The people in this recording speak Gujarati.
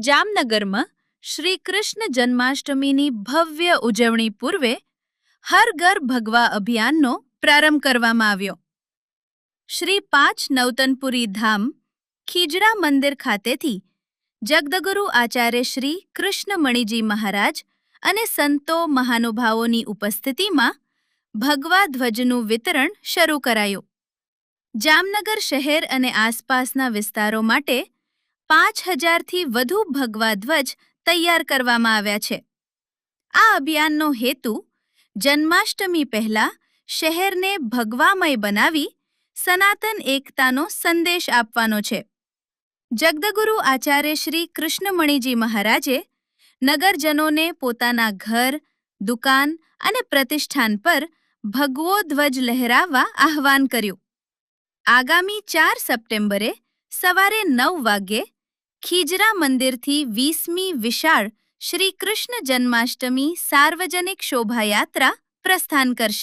જામનગરમાં શ્રી કૃષ્ણ જન્માષ્ટમીની ભવ્ય ઉજવણી પૂર્વે હર ઘર ભગવા અભિયાનનો પ્રારંભ કરવામાં આવ્યો. શ્રી 5 નવતનપુરી ધામ ખીજડા મંદિર ખાતેથી જગદગુરુ આચાર્ય શ્રી કૃષ્ણમણીજી મહારાજ અને સંતો મહાનુભાવોની ઉપસ્થિતિમાં ભગવા ધ્વજનું વિતરણ શરૂ કરાયું. જામનગર શહેર અને આસપાસના વિસ્તારો માટે 5000થી વધુ ભગવા ધ્વજ તૈયાર કરવામાં આવ્યા છે. આ અભિયાનનો હેતુ જન્માષ્ટમી પહેલા શહેરને ભગવામય બનાવી સનાતન એકતાનો સંદેશ આપવાનો છે. જગદગુરુ આચાર્ય શ્રી કૃષ્ણમણીજી મહારાજે નગરજનોને પોતાના ઘર, દુકાન અને પ્રતિષ્ઠાન પર ભગવો ધ્વજ લહેરાવવા આહ્વાન કર્યું. આગામી 4 સપ્ટેમ્બરે સવારે 9 વાગ્યે ખીજરા મંદિરથી 20મી વિશાળ શ્રી કૃષ્ણ જન્માષ્ટમી સાર્વજનિક શોભાયાત્રા પ્રસ્થાન કરશે.